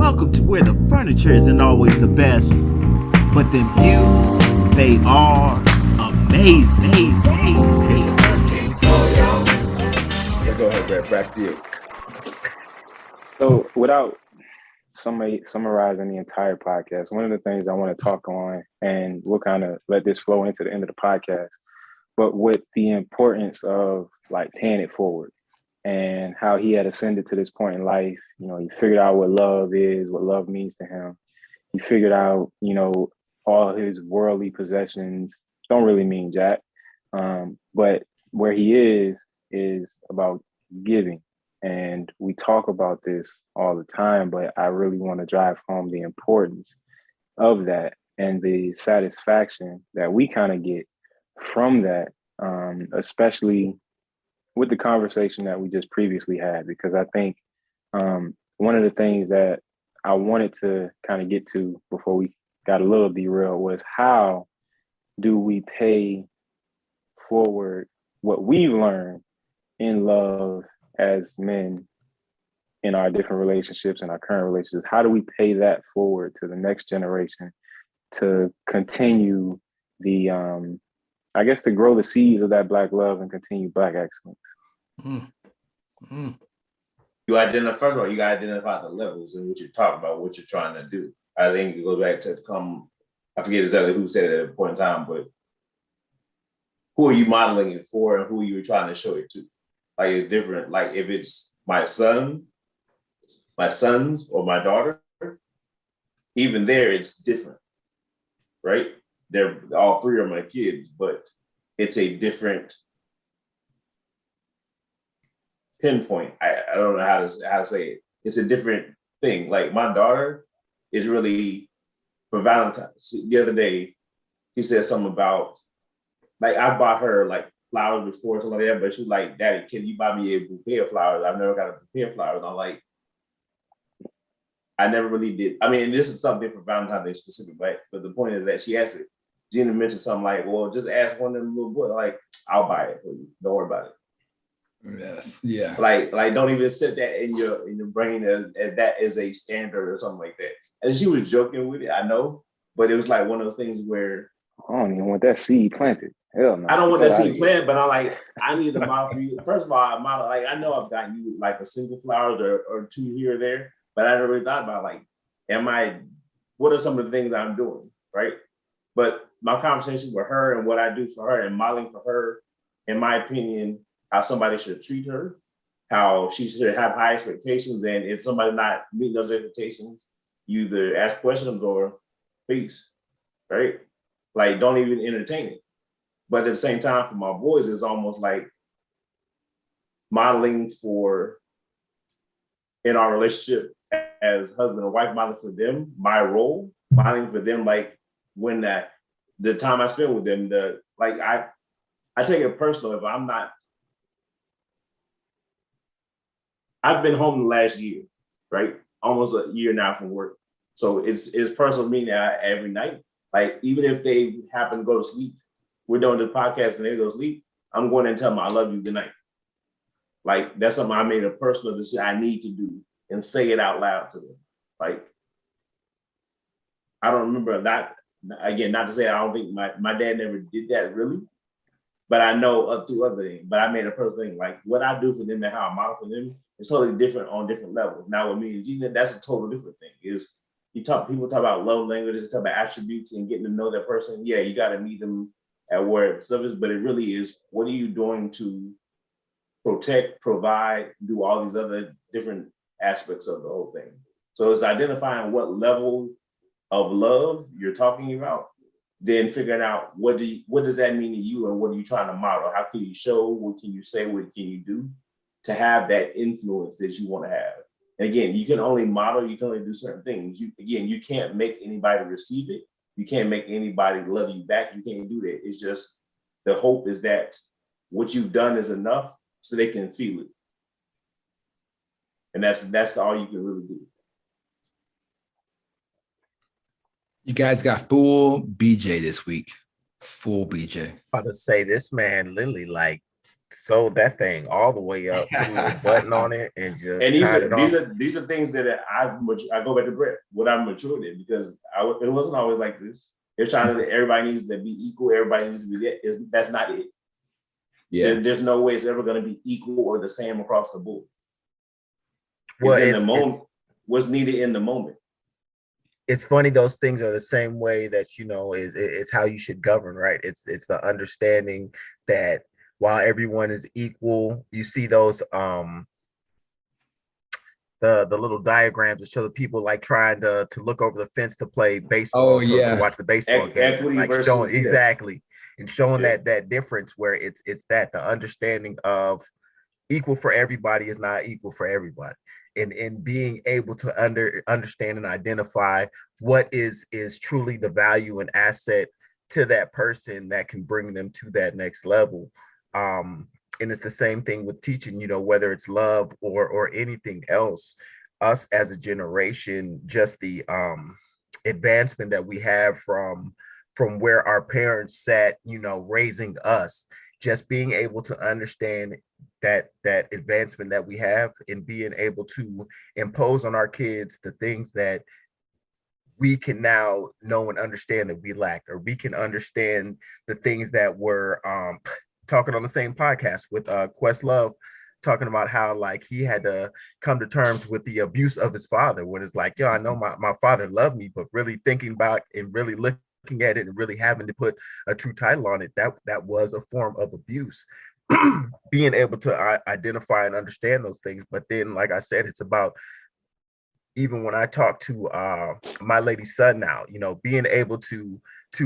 welcome to where the furniture isn't always the best, but them views, they are amazing. Let's go ahead, wrap you. So without summarizing the entire podcast, one of the things I want to talk on, and we'll kind of let this flow into the end of the podcast, but with the importance of like paying it forward and how he had ascended to this point in life. You know, he figured out what love is, what love means to him. He figured out, all his worldly possessions don't really mean jack. But where he is about giving. And we talk about this all the time, but I really want to drive home the importance of that and the satisfaction that we kind of get from that, especially with the conversation that we just previously had, because I think one of the things that I wanted to kind of get to before we got a little derailed was how do we pay forward what we've learned in love as men in our different relationships and our current relationships? How do we pay that forward to the next generation to continue the, I guess, to grow the seeds of that Black love and continue Black excellence? You identify, first of all, you got to identify the levels and what you're talking about, what you're trying to do. I think it goes back to I forget exactly who said it at a point in time, but who are you modeling it for and who are you trying to show it to? Like, it's different. Like, if it's my sons or my daughter, even there, it's different, right? They're all three are my kids, but it's a different pinpoint. I don't know how to say it. It's a different thing. Like, my daughter is really, for Valentine's, the other day, he said something about, like, I bought her like flowers before, something like that, but she's like, Daddy, can you buy me a bouquet of flowers? I've never got a bouquet of flowers. And I'm like, I never really did. I mean, this is something for Valentine's Day specific, but the point is that she asked it. Gina mentioned something like, well, just ask one of them little boys, like, I'll buy it for you. Don't worry about it. Yes. Yeah. Like don't even set that in your brain as that is a standard or something like that. And she was joking with it, I know, but it was like one of those things where I don't even want that seed planted. Hell no. I don't want that seed planted, but I'm like, I need to model for you. First of all, I know I've gotten you like a single flower or two here or there, but I never really thought about like, what are some of the things I'm doing, right? But my conversation with her and what I do for her and modeling for her, in my opinion, how somebody should treat her, how she should have high expectations, and if somebody not meeting those expectations, you either ask questions or peace, right? Like, don't even entertain it. But at the same time, for my boys, it's almost like modeling for, in our relationship as husband and wife, modeling for them, my role, modeling for them, like when the time I spend with them, I take it personal if I'm not. I've been home the last year, right? Almost a year now from work. So it's personal to me now every night. Like, even if they happen to go to sleep, we're doing the podcast and they go to sleep, I'm going to tell them I love you, good night. Like, that's something I made a personal decision I need to do and say it out loud to them. Like, I don't remember that. Again, not to say I don't think my dad never did that really, but I know through other things. But I made a personal thing. Like, what I do for them and how I model for them is totally different on different levels. Now, with me and Gina, that's a total different thing. People talk about love languages, talk about attributes and getting to know that person. Yeah, you got to meet them at where the stuff is, but it really is, what are you doing to protect, provide, do all these other different aspects of the whole thing. So it's identifying what level of love you're talking about, then figuring out what does that mean to you and what are you trying to model? How can you show, what can you say, what can you do to have that influence that you want to have? And again, you can only model, you can only do certain things. You can't make anybody receive it. You can't make anybody love you back. You can't do that. It's just, the hope is that what you've done is enough so they can feel it. And that's all you can really do. You guys got full BJ this week. Full BJ. About to say, this man literally like sewed that thing all the way up, put a little button on it, and just And tied it on. these are things that I go back to Brett, what I've matured in, because it wasn't always like this. It's trying to everybody needs to be equal, everybody needs to be that. That's not it. Yeah. There's no way it's ever going to be equal or the same across the board. Well, It's in the moment. What's needed in the moment. It's funny, those things are the same way that it's how you should govern, right? It's the understanding that while everyone is equal, you see those the little diagrams that show the people like trying to look over the fence to play baseball, Oh, to yeah. watch the baseball game, Equity like versus, showing yeah. exactly, and showing Yeah. that difference where it's that the understanding of equal for everybody is not equal for everybody, and being able to understand and identify what is truly the value and asset to that person that can bring them to that next level. And it's the same thing with teaching, whether it's love or anything else. Us as a generation, just the advancement that we have from where our parents sat, raising us, just being able to understand that advancement that we have, and being able to impose on our kids the things that we can now know and understand that we lacked, or we can understand the things that were talking on the same podcast with Questlove, talking about how like he had to come to terms with the abuse of his father, when it's like, I know my father loved me, but really thinking about and really looking at it and really having to put a true title on it, that was a form of abuse. Being able to identify and understand those things. But then, like I said, it's about, even when I talk to my lady's son now, being able to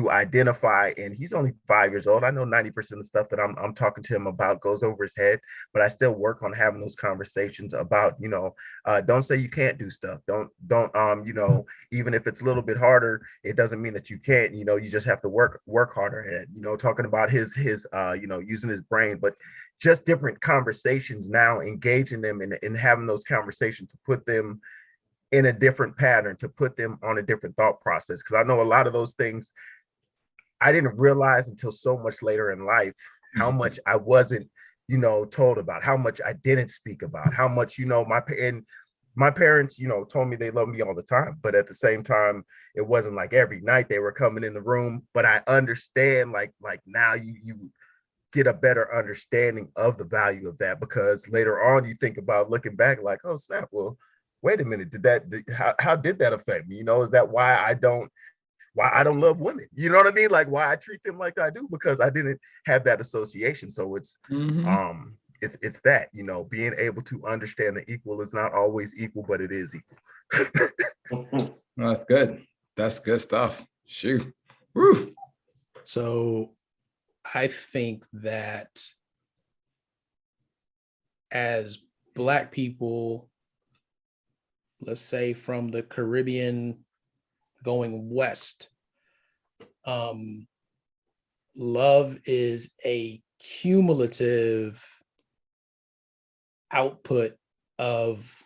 identify, and he's only 5 years old. I know 90% of the stuff that I'm talking to him about goes over his head, but I still work on having those conversations about, don't say you can't do stuff. Don't even if it's a little bit harder, it doesn't mean that you can't. You just have to work harder at it. Talking about his using his brain, but just different conversations now, engaging them in having those conversations to put them in a different pattern, to put them on a different thought process. Because I know a lot of those things I didn't realize until so much later in life, how much I wasn't, told about, how much I didn't speak about, how much, my parents, told me they love me all the time, but at the same time, it wasn't like every night they were coming in the room. But I understand, like now you get a better understanding of the value of that, because later on you think about looking back like, oh snap, well, wait a minute, how did that affect me? Is that why I don't love women? You know what I mean? Like why I treat them like I do, because I didn't have that association. So it's it's that, being able to understand that equal is not always equal, but it is equal. Well, that's good. That's good stuff. Shoot. Woo. So I think that as Black people, let's say from the Caribbean going west, love is a cumulative output of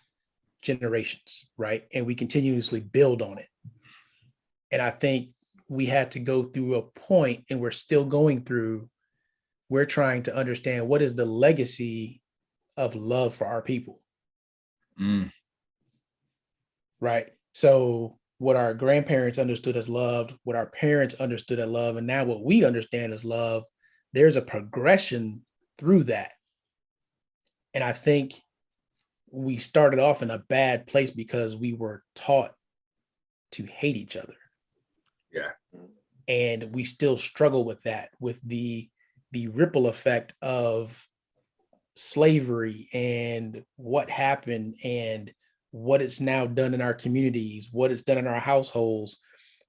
generations, right? And we continuously build on it. And I think we had to go through a point, and we're still going through, we're trying to understand what is the legacy of love for our people. Right? So what our grandparents understood as love, what our parents understood as love, and now what we understand as love, there's a progression through that. And I think we started off in a bad place because we were taught to hate each other. Yeah. And we still struggle with that, with the ripple effect of slavery and what happened and what it's now done in our communities, what it's done in our households.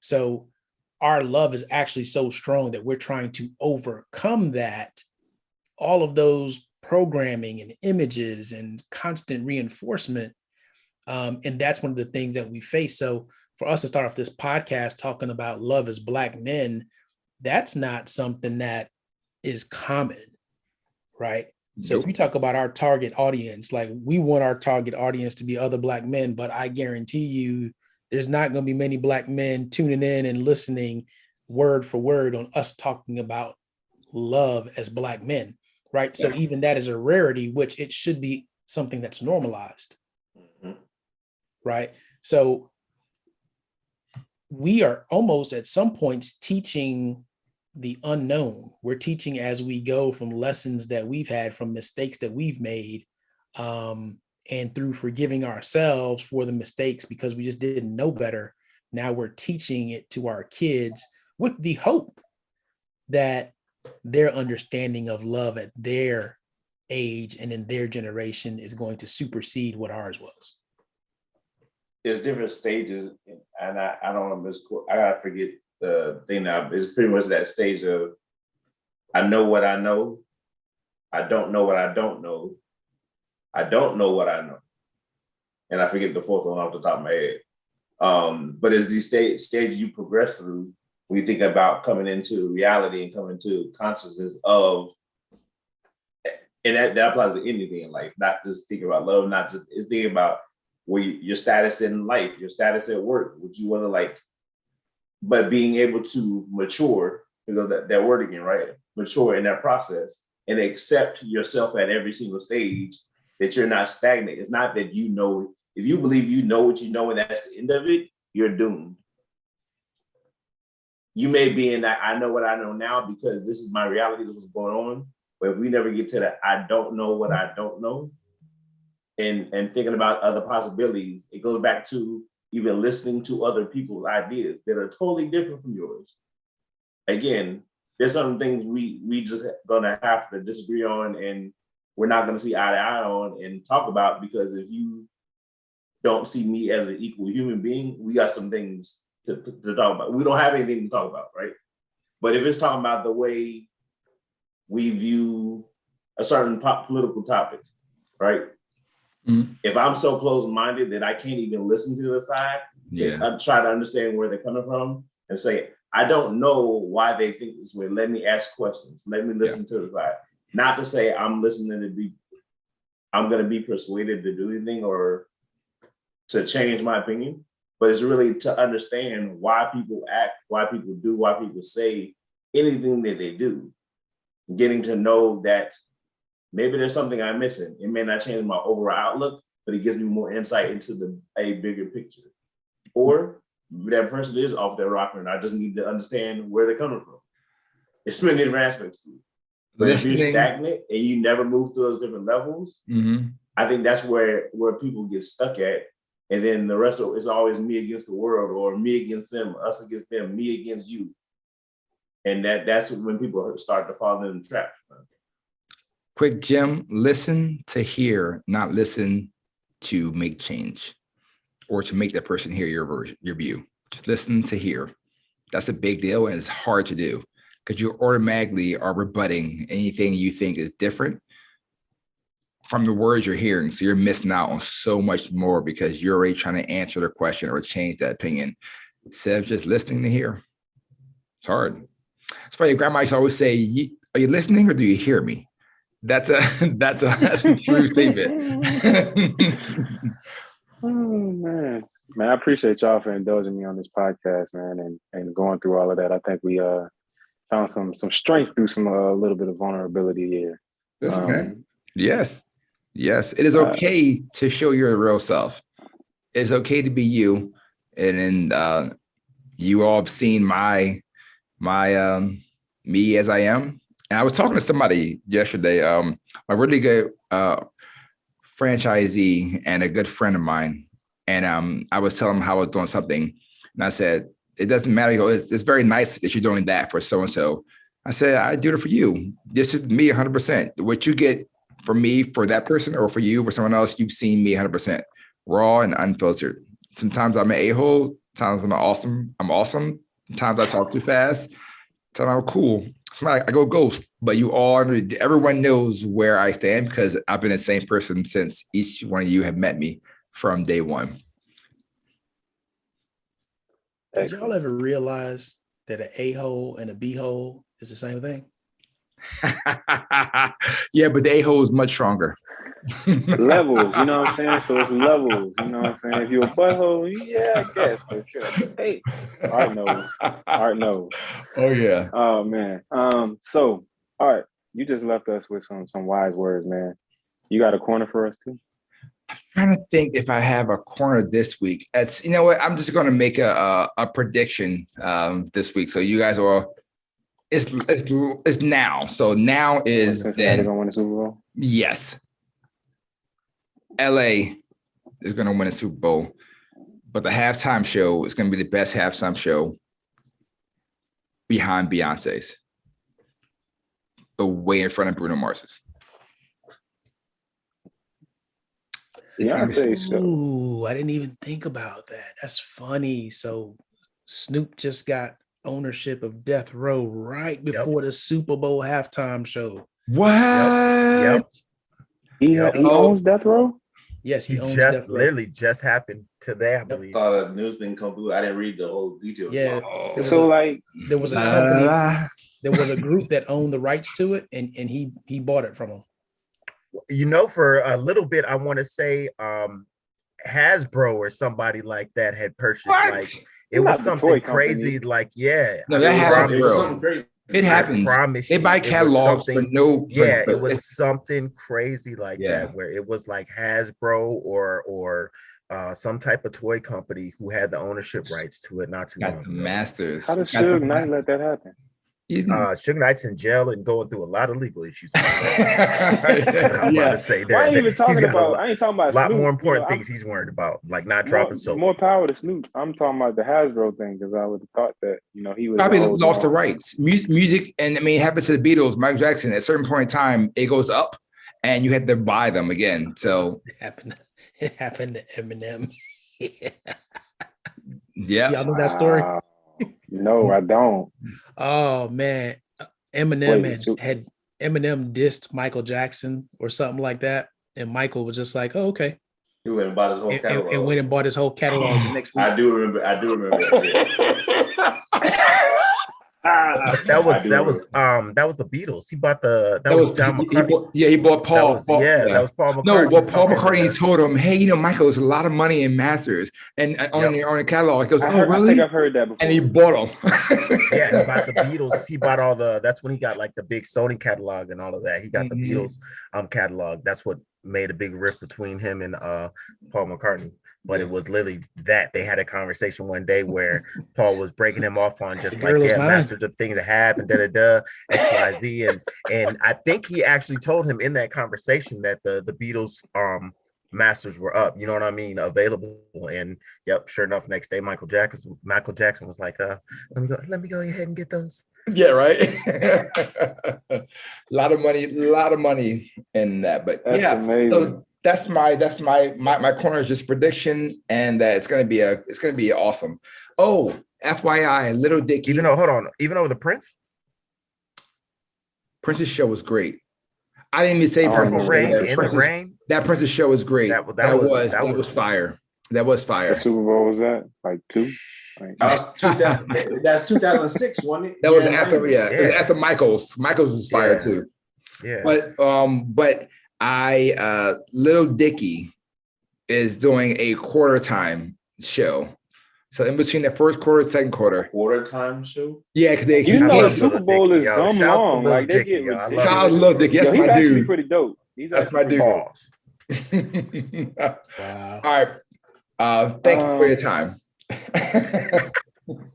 So our love is actually so strong that we're trying to overcome that, all of those programming and images and constant reinforcement. And that's one of the things that we face. So for us to start off this podcast talking about love as Black men, that's not something that is common, right? So if you talk about our target audience, like we want our target audience to be other Black men, but I guarantee you there's not going to be many Black men tuning in and listening word for word on us talking about love as Black men. right? So even that is a rarity, which it should be something that's normalized, right? So we are almost at some points teaching the unknown. We're teaching as we go from lessons that we've had, from mistakes that we've made, and through forgiving ourselves for the mistakes because we just didn't know better. Now we're teaching it to our kids with the hope that their understanding of love at their age and in their generation is going to supersede what ours was. There's different stages, and I don't know, I gotta forget the thing now. It's pretty much that stage of I know what I know, I don't know what I don't know, I don't know what I know, and I forget the fourth one off the top of my head. But it's these stages you progress through when you think about coming into reality and coming to consciousness of, and that applies to anything in life, not just thinking about love, not just thinking about where your status in life, your status at work, what you want to like, but being able to mature, because that word again, right? Mature in that process and accept yourself at every single stage, that you're not stagnant. It's not that you know, if you believe you know what you know and that's the end of it, you're doomed. You may be in that I know what I know now because this is my reality, this is what's going on. But if we never get to that I don't know what I don't know, and thinking about other possibilities, it goes back to even listening to other people's ideas that are totally different from yours. Again, there's some things we just gonna have to disagree on, and we're not gonna see eye to eye on and talk about, because if you don't see me as an equal human being, we got some things to talk about. We don't have anything to talk about, right? But if it's talking about the way we view a certain political topic, right? Mm-hmm. If I'm so closed-minded that I can't even listen to the side, I try to understand where they're coming from and say, I don't know why they think this way. Let me ask questions. Let me listen to the side. Not to say I'm listening I'm going to be persuaded to do anything or to change my opinion, but it's really to understand why people act, why people do, why people say anything that they do. Getting to know that maybe there's something I'm missing. It may not change my overall outlook, but it gives me more insight into a bigger picture. Or that person is off their rocker and I just need to understand where they're coming from. It's many different aspects to it. But if you're stagnant and you never move through those different levels, I think that's where people get stuck at. And then the rest of it's always me against the world, or me against them, us against them, me against you. And that's when people start to fall into the trap. Quick, Jim, listen to hear, not listen to make change or to make that person hear your view. Just listen to hear. That's a big deal, and it's hard to do because you automatically are rebutting anything you think is different from the words you're hearing. So you're missing out on so much more because you're already trying to answer the question or change that opinion instead of just listening to hear. It's hard. That's why your grandma used to always say, are you listening or do you hear me? That's a true statement. Oh man, I appreciate y'all for indulging me on this podcast, man, and going through all of that. I think we found some strength through some a little bit of vulnerability here. Listen, man. Yes, it is okay to show your real self. It's okay to be you, and then you all have seen my me as I am. And I was talking to somebody yesterday, a really good franchisee and a good friend of mine. And I was telling him how I was doing something. And I said, it doesn't matter. He goes, it's very nice that you're doing that for so-and-so. I said, I do it for you. This is me 100%. What you get from me for that person or for you, for someone else, you've seen me 100%. Raw and unfiltered. Sometimes I'm an a-hole. Sometimes I'm awesome. Sometimes I talk too fast. Sometimes I'm cool. Sometimes I go ghost. But everyone knows where I stand because I've been the same person since each one of you have met me from day one. Did y'all ever realize that an a-hole and a b-hole is the same thing? Yeah, but the a-hole is much stronger. Levels, you know what I'm saying? So it's levels, you know what I'm saying? If you're a butthole, yeah, I guess, but sure. Hey, Art knows. Oh yeah. Oh man. So all right, You just left us with some wise words, man. You got a corner for us too? Trying to think if I have a corner this week. It's, you know what? I'm just going to make a prediction this week. So you guys are, it's now. So now is Cincinnati gonna win the Super Bowl? Yes. LA is going to win a Super Bowl, but the halftime show is going to be the best halftime show behind Beyonce's, but way in front of Bruno Mars's. Beyonce show. Ooh, I didn't even think about that. That's funny. So Snoop just got ownership of Death Row right before the Super Bowl halftime show. What? Yep. He owns Death Row? Yes, he owns just Death Row. literally just happened today, I believe. I saw the news thing come through. I didn't read the whole details. Yeah. There was a La, company, la, la. there was a group that owned the rights to it, and he bought it from them. You know, for a little bit, I want to say Hasbro or somebody like that had purchased What? like it was Not the something toy crazy, company. like yeah. No, that I happens, It was bro. something crazy. It happens. promise They you, buy it was catalogs for something- no. Yeah, for- it was something crazy like Yeah. that, where it was like Hasbro or some type of toy company who had the ownership rights to it not too long got the ago. masters. How does Got the Suge Knight let that happen? He's- Suge Knight's in jail and going through a lot of legal issues. That's what I'm about to say there. Why ain't even He's talking got about? I ain't talking about a lot Snoop, more important you know, things he's worried about, like not more, dropping soap. more power to Snoop. I'm talking about the Hasbro thing because I would have thought that he was Probably holding lost the on. rights. Music, and I mean, it happens to the Beatles, Michael Jackson. At a certain point in time, it goes up, and you had to buy them again. So It happened to Eminem. yeah, Y'all know that story? Wow. No, I don't. Oh man, Eminem Wait, had Eminem dissed Michael Jackson or something like that, and Michael was just like, "Oh, okay," He went and bought his whole catalog. and went and bought his whole catalog the next week. I do remember that. That was the Beatles. He bought that was John McCartney. He bought Paul. That was Paul McCartney. No, well, Paul McCartney told him, "Hey, Michael, there's a lot of money in masters and on the catalog." He goes, I really?" think I've heard that before. And he bought them. Yeah, he bought the Beatles. He bought all that's when he got like the big Sony catalog and all of that. He got the Beatles catalog. That's what made a big rift between him and Paul McCartney. But it was literally that they had a conversation one day where Paul was breaking him off on just like, masters of things that happen, XYZ. And I think he actually told him in that conversation that the Beatles masters were up, you know what I mean, available. And sure enough, next day Michael Jackson was like, let me go ahead and get those. Yeah, right. a lot of money in that. But That's amazing. So that's my corner is just prediction, and it's gonna be awesome. Oh, FYI, Little Dicky. Even over the Prince's show was great. I didn't even say Purple Rain in the Rain. That Prince's show was great. That was fire. That was fire. What Super Bowl was that? Like 2? That's 2006, wasn't it? That was after, it was after Michael's. Michael's was fire too. Yeah. But Little Dicky is doing a quarter time show. So in between the first quarter, second quarter. Quarter time show? Yeah, because they the Super Bowl is dumb long. Like they get ridiculous. Shout out to Little Dicky. That's he's my actually dude. pretty dope. That's my dude. Wow. All right. Thank you for your time.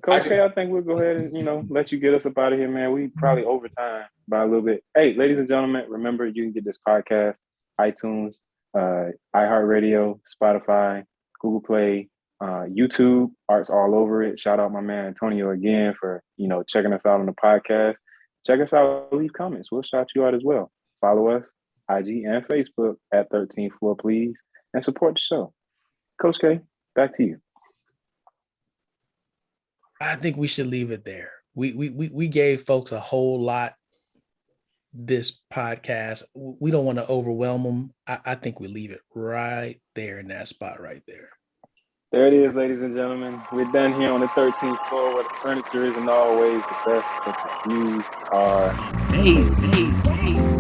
Coach K, I think we'll go ahead and let you get us up out of here, man. We probably over time by a little bit. Hey, ladies and gentlemen, remember you can get this podcast, iTunes, iHeartRadio, Spotify, Google Play, YouTube. Art's all over it. Shout out my man Antonio again for checking us out on the podcast. Check us out. Leave comments. We'll shout you out as well. Follow us, IG and Facebook at 13th Floor, please, and support the show. Coach K, back to you. I think we should leave it there. We gave folks a whole lot this podcast. We don't want to overwhelm them. I think we leave it right there in that spot right there. There it is, ladies and gentlemen. We're done here on the 13th floor where the furniture isn't always the best, but the views are Amazing.